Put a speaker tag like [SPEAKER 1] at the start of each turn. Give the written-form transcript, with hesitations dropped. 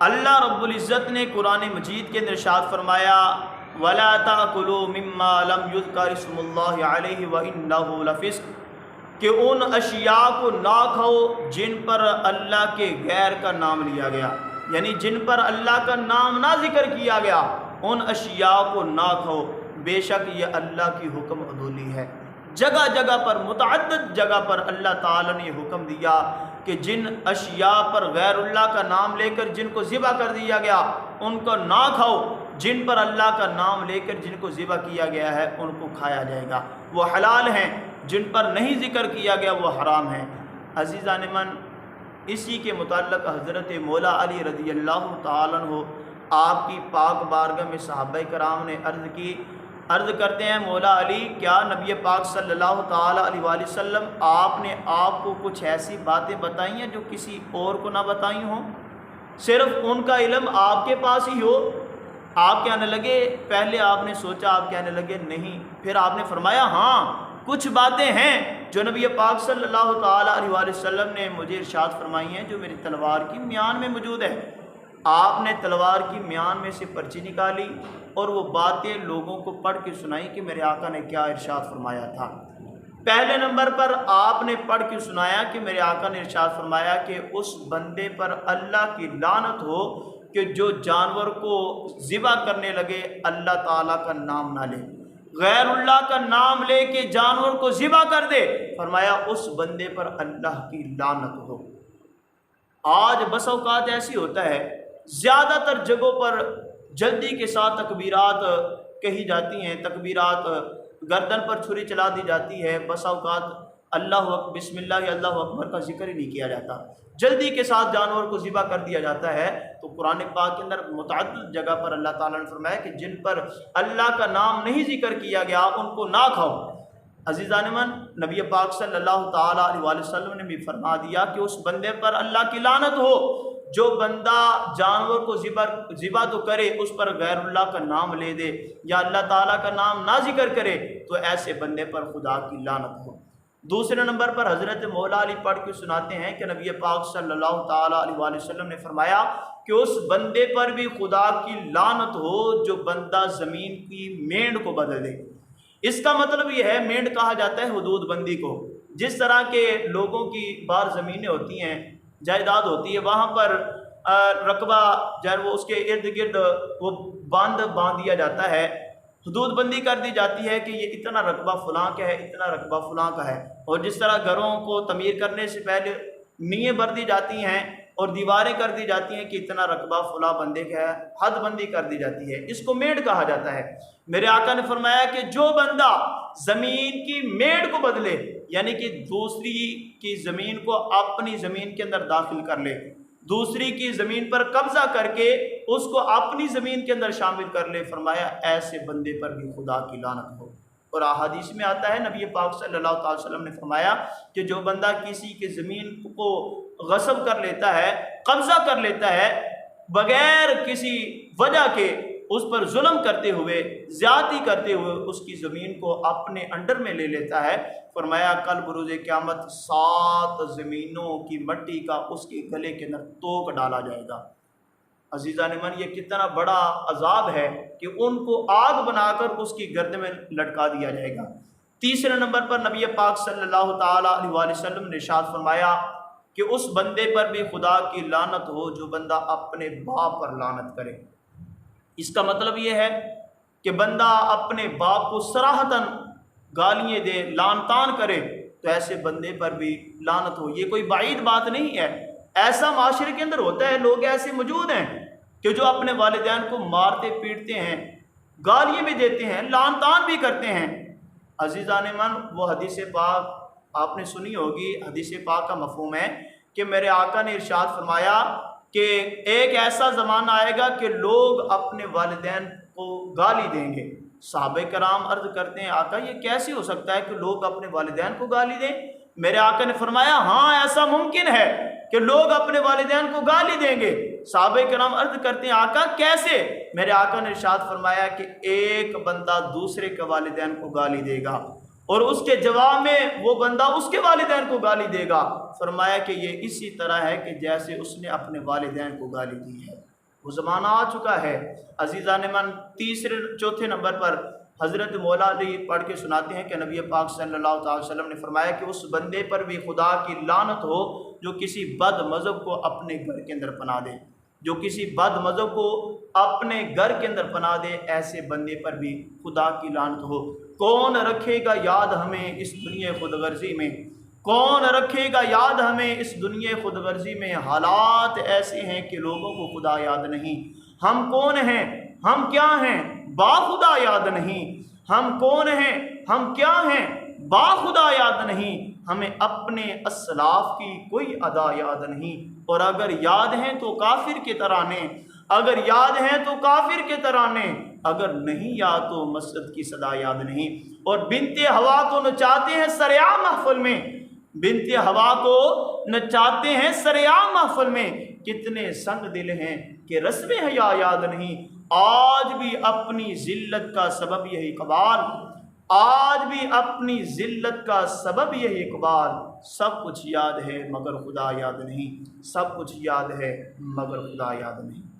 [SPEAKER 1] اللہ رب العزت نے قرآن مجید کے اندر ارشاد فرمایا وَلَا تَأْكُلُوا مِمَّا لَمْ يُذْكَرِ اسْمُ اللَّهِ عَلَيْهِ وَإِنَّهُ لَفِسْقٌ کہ ان اشیاء کو نہ کھاؤ جن پر اللہ کے غیر کا نام لیا گیا، یعنی جن پر اللہ کا نام نہ ذکر کیا گیا ان اشیاء کو نہ کھاؤ، بے شک یہ اللہ کی حکم عدولی ہے۔ جگہ جگہ پر متعدد جگہ پر اللہ تعالیٰ نے یہ حکم دیا کہ جن اشیاء پر غیر اللہ کا نام لے کر جن کو ذبح کر دیا گیا ان کو نہ کھاؤ، جن پر اللہ کا نام لے کر جن کو ذبح کیا گیا ہے ان کو کھایا جائے گا، وہ حلال ہیں، جن پر نہیں ذکر کیا گیا وہ حرام ہیں۔ عزیزان من، اسی کے متعلق حضرت مولا علی رضی اللہ تعالیٰ عنہ آپ کی پاک بارگاہ میں صحابہ کرام نے عرض کرتے ہیں مولا علی کیا نبی پاک صلی اللہ تعالیٰ علیہ وآلہ وسلم آپ نے آپ کو کچھ ایسی باتیں بتائی ہیں جو کسی اور کو نہ بتائی ہوں، صرف ان کا علم آپ کے پاس ہی ہو؟ آپ کہنے لگے، پہلے آپ نے سوچا، آپ کہنے لگے نہیں، پھر آپ نے فرمایا ہاں کچھ باتیں ہیں جو نبی پاک صلی اللہ تعالیٰ علیہ وآلہ وسلم نے مجھے ارشاد فرمائی ہیں جو میری تلوار کی میان میں موجود ہے۔ آپ نے تلوار کی میان میں سے پرچی نکالی اور وہ باتیں لوگوں کو پڑھ کے سنائی کہ میرے آقا نے کیا ارشاد فرمایا تھا۔ پہلے نمبر پر آپ نے پڑھ کے سنایا کہ میرے آقا نے ارشاد فرمایا کہ اس بندے پر اللہ کی لعنت ہو کہ جو جانور کو ذبح کرنے لگے اللہ تعالیٰ کا نام نہ لے، غیر اللہ کا نام لے کے جانور کو ذبح کر دے، فرمایا اس بندے پر اللہ کی لعنت ہو۔ آج بس اوقات ایسی ہوتا ہے، زیادہ تر جگہوں پر جلدی کے ساتھ تکبیرات کہی جاتی ہیں، تکبیرات گردن پر چھری چلا دی جاتی ہے، بس اوقات اللہ بسم اللہ اللہ اکبر کا ذکر ہی نہیں کیا جاتا، جلدی کے ساتھ جانور کو ذبح کر دیا جاتا ہے۔ تو قرآن پاک کے اندر متعدد جگہ پر اللہ تعالیٰ نے فرمایا کہ جن پر اللہ کا نام نہیں ذکر کیا گیا ان کو نہ کھاؤ۔ عزیزان من، نبی پاک صلی اللہ تعالیٰ علیہ وآلہ وسلم نے بھی فرما دیا کہ اس بندے پر اللہ کی لعنت ہو جو بندہ جانور کو ذبح تو کرے اس پر غیر اللہ کا نام لے دے یا اللہ تعالیٰ کا نام نہ ذکر کرے تو ایسے بندے پر خدا کی لعنت ہو۔ دوسرے نمبر پر حضرت مولا علی پڑھ کے سناتے ہیں کہ نبی پاک صلی اللہ تعالیٰ علیہ وآلہ وسلم نے فرمایا کہ اس بندے پر بھی خدا کی لعنت ہو جو بندہ زمین کی مینڈ کو بدل دے۔ اس کا مطلب یہ ہے، مینڈ کہا جاتا ہے حدود بندی کو، جس طرح کے لوگوں کی بار زمینیں ہوتی ہیں، جائیداد ہوتی ہے، وہاں پر رقبہ جو وہ اس کے ارد گرد وہ باندھ دیا جاتا ہے، حدود بندی کر دی جاتی ہے کہ یہ اتنا رقبہ فلاں کا ہے، اتنا رقبہ فلاں کا ہے۔ اور جس طرح گھروں کو تعمیر کرنے سے پہلے نییں بر دی جاتی ہیں اور دیواریں کر دی جاتی ہیں کہ اتنا رقبہ فلاں بندے کا ہے، حد بندی کر دی جاتی ہے، اس کو میڑ کہا جاتا ہے۔ میرے آقا نے فرمایا کہ جو بندہ زمین کی میڑ کو بدلے، یعنی کہ دوسری کی زمین کو اپنی زمین کے اندر داخل کر لے، دوسری کی زمین پر قبضہ کر کے اس کو اپنی زمین کے اندر شامل کر لے، فرمایا ایسے بندے پر بھی خدا کی لعنت ہو۔ اور احادیث میں آتا ہے نبی پاک صلی اللہ تعالی وسلم نے فرمایا کہ جو بندہ کسی کی زمین کو غصب کر لیتا ہے، قبضہ کر لیتا ہے، بغیر کسی وجہ کے اس پر ظلم کرتے ہوئے، زیادتی کرتے ہوئے اس کی زمین کو اپنے انڈر میں لے لیتا ہے، فرمایا کل بروز قیامت 7 زمینوں کی مٹی کا اس کے گلے کے اندر توک ڈالا جائے گا۔ عزیزان من، یہ کتنا بڑا عذاب ہے کہ ان کو آگ بنا کر اس کی گرد میں لٹکا دیا جائے گا۔ تیسرے نمبر پر نبی پاک صلی اللہ تعالیٰ علیہ وآلہ وسلم نے ارشاد فرمایا کہ اس بندے پر بھی خدا کی لعنت ہو جو بندہ اپنے باپ پر لعنت کرے۔ اس کا مطلب یہ ہے کہ بندہ اپنے باپ کو صراحتاً گالیاں دے، لعن طعن کرے، تو ایسے بندے پر بھی لعنت ہو۔ یہ کوئی بعید بات نہیں ہے، ایسا معاشرے کے اندر ہوتا ہے، لوگ ایسے موجود ہیں کہ جو اپنے والدین کو مارتے پیٹتے ہیں، گالیاں بھی دیتے ہیں، لعن طعن بھی کرتے ہیں۔ عزیزان من، وہ حدیث پاک آپ نے سنی ہوگی، حدیث پاک کا مفہوم ہے کہ میرے آقا نے ارشاد فرمایا کہ ایک ایسا زمانہ آئے گا کہ لوگ اپنے والدین کو گالی دیں گے۔ صحابہ کرام عرض کرتے ہیں آقا یہ کیسے ہو سکتا ہے کہ لوگ اپنے والدین کو گالی دیں؟ میرے آقا نے فرمایا ہاں ایسا ممکن ہے کہ لوگ اپنے والدین کو گالی دیں گے۔ صحابہ کرام عرض کرتے ہیں آقا کیسے؟ میرے آقا نے ارشاد فرمایا کہ ایک بندہ دوسرے کے والدین کو گالی دے گا اور اس کے جواب میں وہ بندہ اس کے والدین کو گالی دے گا۔ فرمایا کہ یہ اسی طرح ہے کہ جیسے اس نے اپنے والدین کو گالی دی ہے۔ وہ زمانہ آ چکا ہے۔ عزیزان من، چوتھے نمبر پر حضرت مولا علی پڑھ کے سناتے ہیں کہ نبی پاک صلی اللہ علیہ وسلم نے فرمایا کہ اس بندے پر بھی خدا کی لعنت ہو جو کسی بد مذہب کو اپنے گھر کے اندر پناہ دے، جو کسی بد مذہب کو اپنے گھر کے اندر پناہ دے، ایسے بندے پر بھی خدا کی لعنت ہو۔ کون رکھے گا یاد ہمیں اس دنیا خود غرضی میں، کون رکھے گا یاد ہمیں اس دنیا خود غرضی میں؟ حالات ایسے ہیں کہ لوگوں کو خدا یاد نہیں۔ ہم کون ہیں، ہم کیا ہیں، با خدا یاد نہیں۔ ہم کون ہیں، ہم کیا ہیں، با خدا یاد نہیں۔ ہمیں اپنے اسلاف کی کوئی ادا یاد نہیں، اور اگر یاد ہیں تو کافر کے ترانے، اگر یاد ہیں تو کافر کے ترانے، اگر نہیں یاد تو مسجد کی صدا یاد نہیں۔ اور بنت ہوا کو نچاتے ہیں سرعام محفل میں، بنت ہوا کو نچاتے ہیں سرعام محفل میں۔ کتنے سنگ دل ہیں کہ رسم حیا یاد نہیں۔ آج بھی اپنی ذلت کا سبب یہی اقبال، آج بھی اپنی ذلت کا سبب یہی اقبال۔ سب کچھ یاد ہے مگر خدا یاد نہیں، سب کچھ یاد ہے مگر خدا یاد نہیں۔